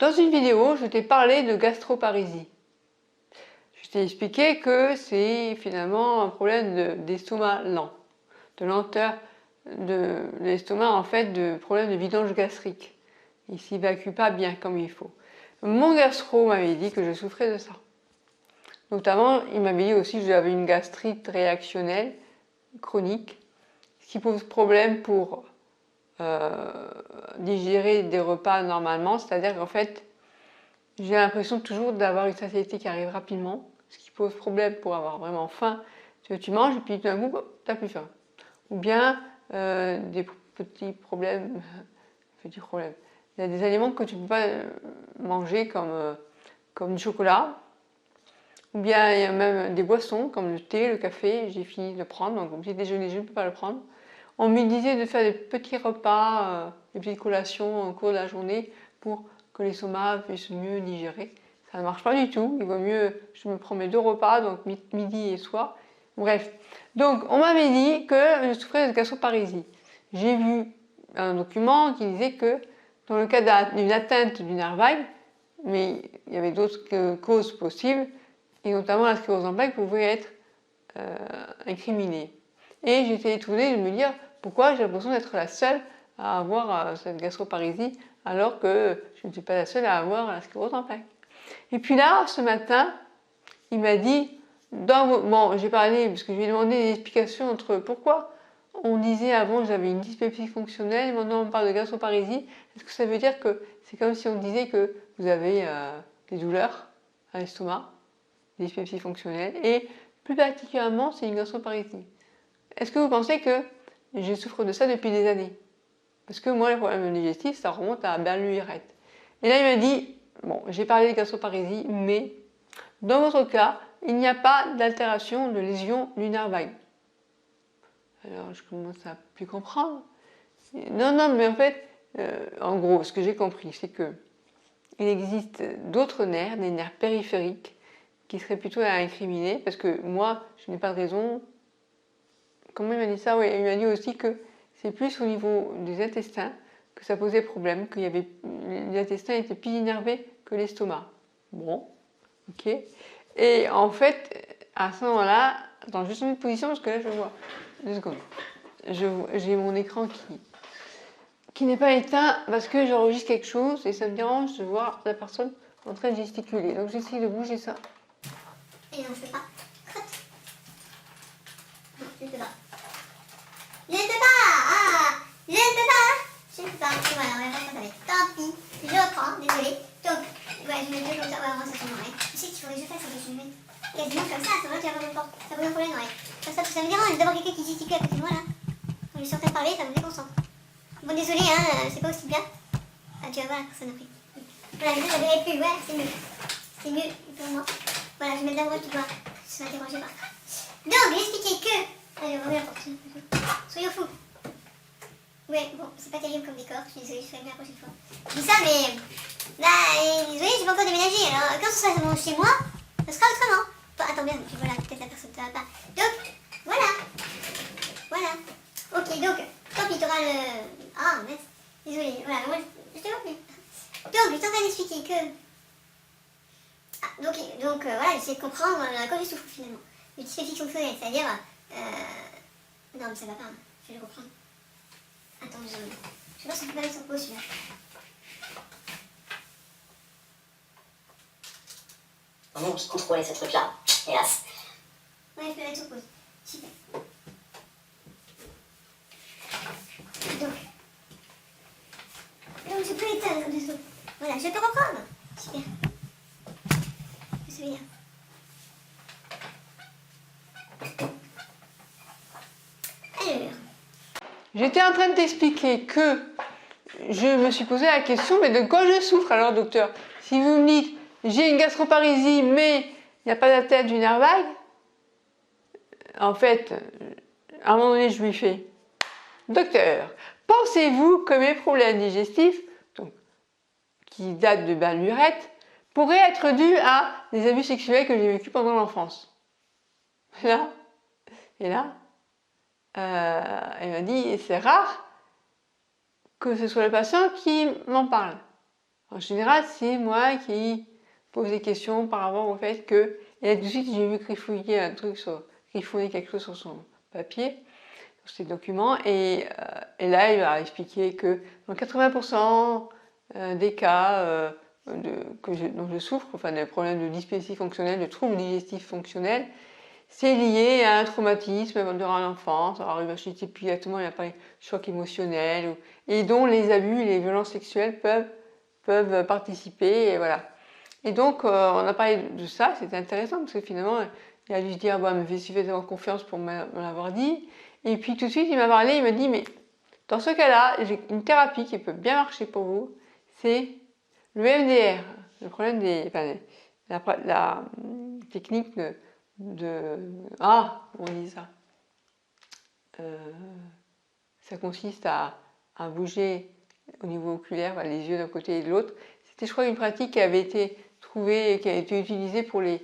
Dans une vidéo, je t'ai parlé de gastroparésie. Je t'ai expliqué que c'est finalement un problème d'estomac lent, de lenteur de l'estomac, en fait, de problème de vidange gastrique. Il ne s'évacue pas bien comme il faut. Mon gastro m'avait dit que je souffrais de ça. Notamment, il m'avait dit aussi que j'avais une gastrite réactionnelle chronique, ce qui pose problème pour digérer des repas normalement, c'est-à-dire qu'en fait, j'ai l'impression toujours d'avoir une satiété qui arrive rapidement, ce qui pose problème pour avoir vraiment faim. Tu manges et puis d'un coup, tu n'as plus faim. Ou bien des petits problèmes. Il y a des aliments que tu ne peux pas manger comme du chocolat. Ou bien il y a même des boissons comme le thé, le café, j'ai fini de le prendre, donc au petit déjeuner, je ne peux pas le prendre. On me disait de faire des petits repas, des petites collations au cours de la journée pour que l'estomac puisse mieux digérer. Ça ne marche pas du tout, il vaut mieux, je me prends mes 2 repas, donc midi et soir. Bref, donc on m'avait dit que je souffrais de gastroparésie. J'ai vu un document qui disait que dans le cas d'une atteinte du nerf vague, mais il y avait d'autres causes possibles, et notamment la sclérose en plaques pouvait être incriminée. Et j'étais étonnée de me dire pourquoi j'ai l'impression d'être la seule à avoir cette gastroparésie alors que je ne suis pas la seule à avoir la sclérose en plaques. Et puis là, ce matin, il m'a dit, bon, j'ai parlé parce que je lui ai demandé des explications entre pourquoi on disait avant que j'avais une dyspepsie fonctionnelle, et maintenant on parle de gastroparésie. Est-ce que ça veut dire que c'est comme si on disait que vous avez des douleurs à l'estomac, des dyspepsie fonctionnelle, et plus particulièrement c'est une gastroparésie. Est-ce que vous pensez que je souffre de ça depuis des années? Parce que moi, les problèmes digestifs, ça remonte à Berlus-Lirette. Et là, il m'a dit, bon, j'ai parlé de gastroparésie, mais dans votre cas, il n'y a pas d'altération de lésion du nerf vague. Alors, je commence à plus comprendre. Non, mais en fait, en gros, ce que j'ai compris, c'est que il existe d'autres nerfs, des nerfs périphériques, qui seraient plutôt à incriminer, parce que moi, je n'ai pas de raison. Comment il m'a dit ça? Oui, il m'a dit aussi que c'est plus au niveau des intestins que ça posait problème, que les intestins étaient plus innervés que l'estomac. Bon, ok. Et en fait, à ce moment-là, attends, juste une position parce que là je vois. 2 secondes. J'ai mon écran qui n'est pas éteint parce que j'enregistre quelque chose et ça me dérange de voir la personne en train de gesticuler. Donc j'essaie de bouger ça. Et non, je peux pas. Non, je ne peux pas. Je ne peux pas. Ah, je ne peux pas. Je ne peux pas. Et voilà, on va faire ça avec. Tant pis. Je reprends, désolé. Donc, ouais, je mets 2 comme ça. Ouais, moi ça tombe, ouais. Je sais qu'il faudrait que je fasse, c'est que je mets quasiment comme ça. C'est vrai qu'il y a vraiment pas. Ça pose un problème, ouais. Comme ça, ça me dérange d'avoir quelqu'un qui gesticule à côté de moi là. Quand je suis en train de parler, ça me déconcentre. Bon, désolé, hein, c'est pas aussi bien. Ah, tu vas voir, personne n'a pris. Voilà, je ne verrai plus, ouais, c'est mieux. C'est mieux pour moi. Voilà, je mets de la droite, tu vois. Ça ne dérangeait pas. Donc, j'ai expliqué que. Allez, on revient pour soyons fous. Ouais, bon, c'est pas terrible comme décor, je suis désolée, je ferai bien la prochaine fois. Je dis ça, mais. Là, désolée, j'ai pas encore déménagé, alors quand ce sera chez moi, ce sera autrement. Enfin, attends bien, puis voilà, peut-être la personne ne va pas. Donc, voilà. Voilà. Ok, donc, tant pis, t'auras le. Ah, mince. Désolée, voilà, moi, je te vois plus. Donc, je suis en train d'expliquer que. Ah, donc voilà, j'essaie de comprendre quand je souffre finalement. Le dyspepsie fonctionnelle, c'est-à-dire. Non, mais ça va pas, hein. Je vais le reprendre. Attends, je sais pas si je peux pas mettre sur pause celui-là. Comment contrôler ce truc-là, hélas. Ouais, je peux mettre sur pause. Super. Donc je peux éteindre comme ça. Voilà, je peux reprendre. Super. Celui-là. Alors. J'étais en train de t'expliquer que je me suis posé la question, mais de quoi je souffre alors, docteur? Si vous me dites, j'ai une gastroparésie, mais il n'y a pas d'atteinte du nerf vague, en fait, à un moment donné, je lui fais, docteur, pensez-vous que mes problèmes digestifs, donc, qui datent de Berlus-Lirette, pourraient être dus à des abus sexuels que j'ai vécus pendant l'enfance? Et là, elle m'a dit, c'est rare que ce soit le patient qui m'en parle. En général, c'est moi qui pose des questions par rapport au fait que, et là tout de suite j'ai vu griffouiller quelque chose sur son papier, sur ses documents, et là il va expliquer que dans 80% des cas dont je souffre, enfin des problèmes de dyspepsie fonctionnelle, de troubles digestifs fonctionnels, c'est lié à un traumatisme durant l'enfance. Alors, je ne sais plus exactement, il n'y a pas de choc émotionnel, et dont les abus et les violences sexuelles peuvent participer, et voilà. Et donc, on a parlé de ça, c'était intéressant, parce que finalement, il a dû se dire, bah, me fait suffisamment confiance pour me l'avoir dit. Et puis, tout de suite, il m'a parlé, il m'a dit, mais dans ce cas-là, j'ai une thérapie qui peut bien marcher pour vous, c'est le MDR, le problème la technique on dit ça. Ça consiste à bouger au niveau oculaire, les yeux d'un côté et de l'autre. C'était, je crois, une pratique qui avait été trouvée et qui a été utilisée pour les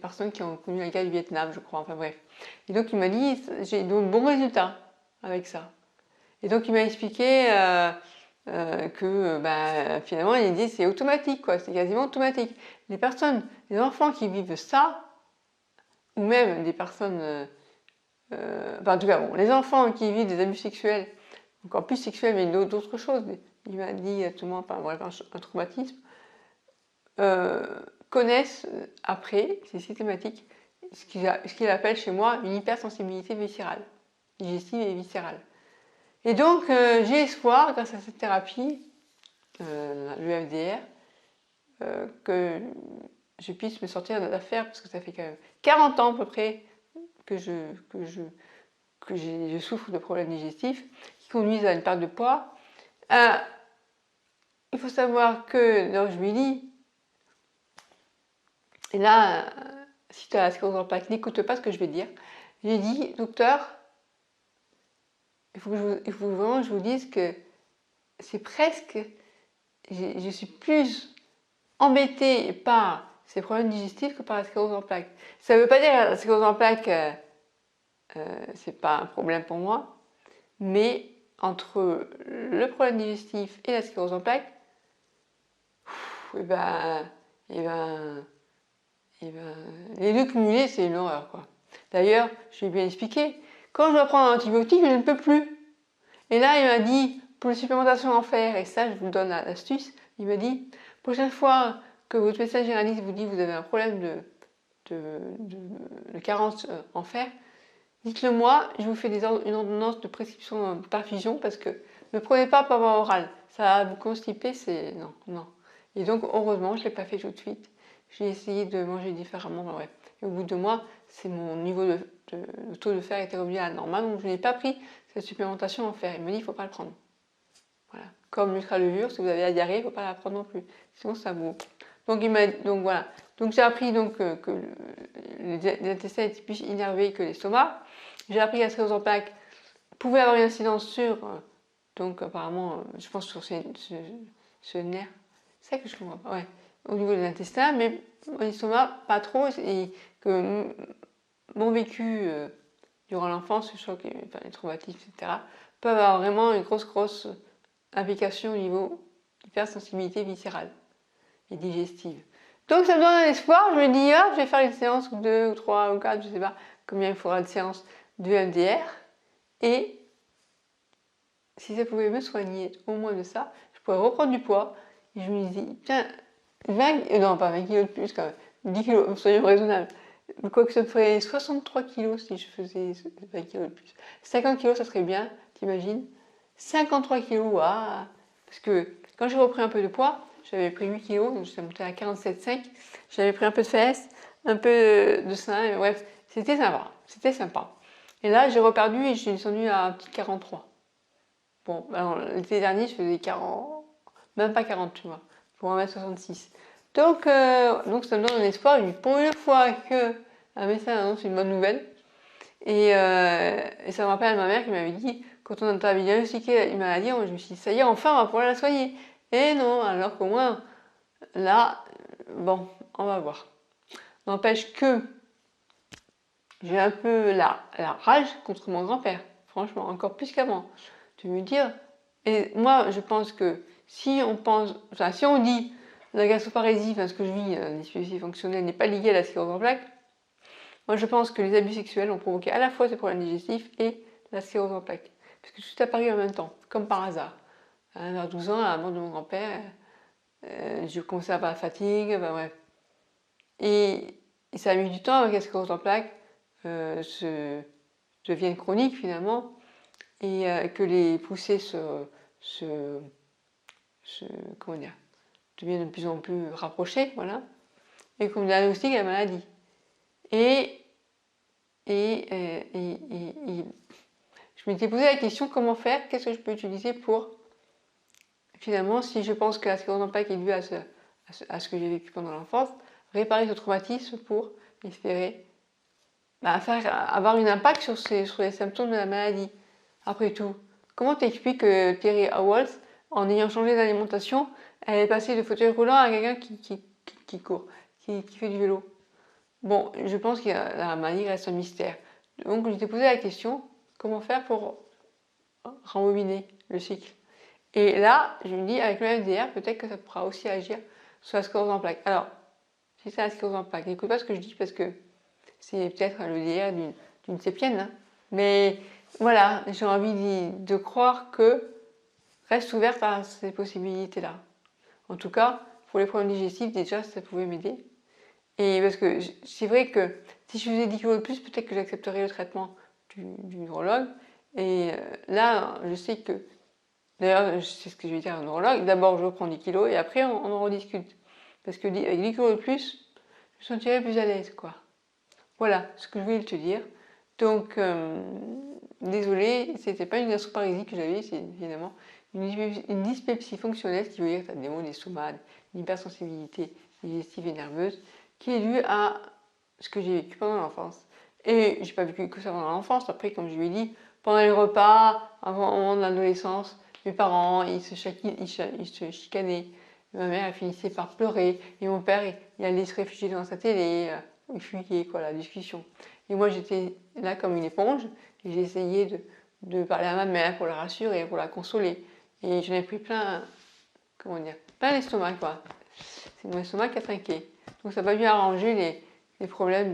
personnes qui ont connu la guerre du Vietnam, je crois, enfin bref. Et donc il m'a dit, j'ai de bons résultats avec ça. Et donc il m'a expliqué que finalement il dit c'est automatique, quoi, c'est quasiment automatique. Les enfants qui vivent ça, ou même des personnes, en tout cas bon, les enfants qui vivent des abus sexuels, encore plus sexuels mais d'autres choses, il m'a dit exactement, un traumatisme, connaissent après, c'est systématique, ce qu'il appelle chez moi une hypersensibilité viscérale, digestive et viscérale. Et donc j'ai espoir, grâce à cette thérapie, l'EMDR, que je puisse me sortir de l'affaire, parce que ça fait quand même 40 ans à peu près que je souffre de problèmes digestifs qui conduisent à une perte de poids. Il faut savoir que, donc je lui dis, et là, si tu as la sclérose en plaques, n'écoute pas ce que je vais dire. J'ai dit, docteur, il faut vraiment que je vous dise que c'est presque, je suis plus embêtée par ces problèmes digestifs que par la sclérose en plaques. Ça ne veut pas dire que la sclérose en plaques, c'est pas un problème pour moi, mais entre le problème digestif et la sclérose en plaques, les deux cumulés, c'est une horreur, quoi. D'ailleurs, je lui ai bien expliqué, quand je dois prendre un antibiotique, je ne peux plus. Et là, il m'a dit, pour les supplémentations en fer, et ça, je vous donne l'astuce, il m'a dit, prochaine fois que votre médecin généraliste vous dit que vous avez un problème de carence en fer, dites-le moi, je vous fais une ordonnance de prescription de perfusion, parce que ne prenez pas par voie orale, ça va vous constiper, c'est... Non. Et donc, heureusement, je ne l'ai pas fait tout de suite. J'ai essayé de manger différemment, bref. Et au bout de 2 mois, mon niveau de taux de fer était revenu à la normale, donc je n'ai pas pris cette supplémentation en fer. Il me dit, il ne faut pas le prendre. Voilà. Comme l'ultra-levure, si vous avez la diarrhée, il ne faut pas la prendre non plus. Sinon, ça vous... Donc voilà. Donc j'ai appris que les intestins étaient plus innervés que l'estomac. J'ai appris que la sclérose en plaques pouvait avoir une incidence sur, donc apparemment, je pense sur ce nerf. C'est ça que je comprends pas. Ouais. Au niveau des intestins, mais l'estomac, pas trop. Et que mon vécu durant l'enfance, le choc, les traumatismes, etc., peuvent avoir vraiment une grosse implication au niveau hypersensibilité viscérale et digestive. Donc ça me donne un espoir, je me dis, je vais faire une séance ou 2 ou 3 ou 4, je ne sais pas combien il faudra de séances de MDR, et si ça pouvait me soigner au moins de ça, je pourrais reprendre du poids, et je me dis, tiens, non pas 20 kilos de plus quand même, 10 kilos, soyons raisonnables, quoique ça me ferait 63 kilos si je faisais 20 kilos de plus. 50 kilos ça serait bien, t'imagines, 53 kilos, parce que quand j'ai repris un peu de poids, j'avais pris 8 kilos, donc j'étais montée à 47,5. J'avais pris un peu de fesses, un peu de seins, bref, c'était sympa. Et là, j'ai reperdu et je suis descendue à un petit 43. Bon, alors l'été dernier, je faisais 40, même pas 40, tu vois, pour 1m66. Donc ça me donne un espoir, pour une fois que un médecin annonce une bonne nouvelle. Et ça me rappelle ma mère qui m'avait dit, quand on avait diagnostiqué une maladie, je me suis dit, ça y est, enfin, on va pouvoir la soigner. Et non, alors qu'au moins, là, bon, on va voir. N'empêche que j'ai un peu la rage contre mon grand-père, franchement, encore plus qu'avant. Tu veux dire, et moi, je pense que si on pense, enfin, si on dit la gastroparésie, enfin ce que je vis, dyspepsie fonctionnelle n'est pas lié à la sclérose en plaques, moi je pense que les abus sexuels ont provoqué à la fois ces problèmes digestifs et la sclérose en plaques. Parce que tout est apparu en même temps, comme par hasard. Vers 12 ans, à la mort de mon grand-père, je commençais à avoir la fatigue, ben bref. Et ça a mis du temps avant que la sclérose en plaques devienne chronique finalement, et que les poussées comment dire, deviennent de plus en plus rapprochées, voilà, et qu'on diagnostique la maladie. Et je m'étais posé la question comment faire, qu'est-ce que je peux utiliser pour, finalement, si je pense que la sclérose en plaques est due à ce que j'ai vécu pendant l'enfance, réparer ce traumatisme pour espérer avoir un impact sur les symptômes de la maladie. Après tout, comment t'expliques que Terry Howells, en ayant changé d'alimentation, elle est passée de fauteuil roulant à quelqu'un qui court, qui fait du vélo? Bon, je pense que la maladie reste un mystère. Donc je t'ai posé la question, comment faire pour rembobiner le cycle? Et là, je me dis, avec le MDR, peut-être que ça pourra aussi agir sur la sclérose en plaques. Alors, si c'est la sclérose en plaques, n'écoute pas ce que je dis parce que c'est peut-être le DR d'une sépienne, hein. Mais voilà, j'ai envie de croire que reste ouverte à ces possibilités-là. En tout cas, pour les problèmes digestifs, déjà, ça pouvait m'aider. Et parce que c'est vrai que si je faisais 10 kg de plus, peut-être que j'accepterais le traitement du neurologue. Et là, je sais que, d'ailleurs, c'est ce que je vais dire au neurologue, d'abord je reprends 10 kg et après on en rediscute. Parce que avec 10 kg de plus, je me sentirais plus à l'aise, quoi. Voilà ce que je voulais te dire. Donc, désolée, c'était pas une gastroparésie que j'avais, c'est évidemment une dyspepsie fonctionnelle, ce qui veut dire que tu as des maux d'estomac, une hypersensibilité digestive et nerveuse, qui est due à ce que j'ai vécu pendant l'enfance. Et j'ai pas vécu que ça pendant l'enfance, après, comme je lui ai dit, pendant les repas, avant, au moment de l'adolescence, mes parents, ils se chicanaient. Ma mère, elle finissait par pleurer, et mon père, il allait se réfugier dans sa télé, il fuyait, quoi, la discussion. Et moi, j'étais là comme une éponge, et j'essayais de parler à ma mère pour la rassurer, pour la consoler. Et j'en ai pris plein, comment dire, plein l'estomac, quoi. C'est mon estomac qui a trinqué. Donc ça n'a pas dû arranger les problèmes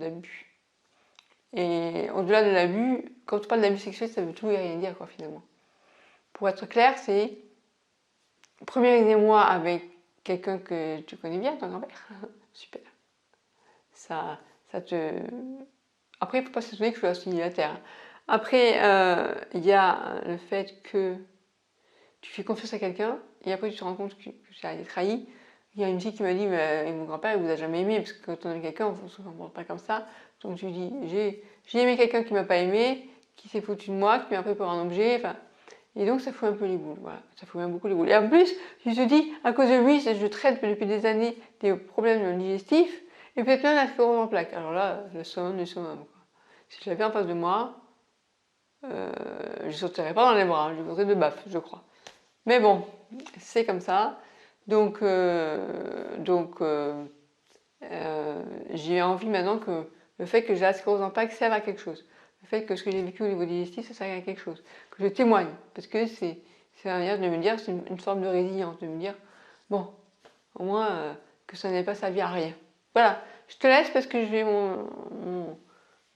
d'abus. Et au-delà de l'abus, quand on parle d'abus sexuel, ça veut tout et rien dire, quoi, finalement. Pour être clair, c'est premierisez-moi avec quelqu'un que tu connais bien, ton grand-père. Super. Ça te... Après, il ne faut pas s'étonner que je sois célibataire. Après, il y a le fait que tu fais confiance à quelqu'un et après tu te rends compte que tu as été trahi. Il y a une fille qui m'a dit mais mon grand-père il vous a jamais aimé parce que quand on aime quelqu'un on ne se comporte pas comme ça. Donc tu dis j'ai aimé quelqu'un qui m'a pas aimé, qui s'est foutu de moi, qui m'a pris pour un objet. Enfin, et donc ça fout un peu les boules. Voilà, ça fout même beaucoup les boules. Et en plus tu te dis à cause de lui je traite depuis des années des problèmes digestifs et peut-être même la sclérose en plaques. Alors là le summum du summum, quoi. Si je l'avais en face de moi, je ne sauterais pas dans les bras, je voudrais de baffe, je crois. Mais bon, c'est comme ça. Donc j'ai envie maintenant que le fait que j'ai la sclérose en plaques serve à quelque chose. Le fait que ce que j'ai vécu au niveau digestif, ça sert à quelque chose. Que je témoigne. Parce que c'est la manière de me dire, c'est une forme de résilience, de me dire, bon, au moins que ça n'ait pas servi à rien. Voilà, je te laisse parce que j'ai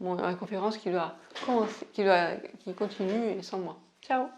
ma conférence qui continue sans moi. Ciao!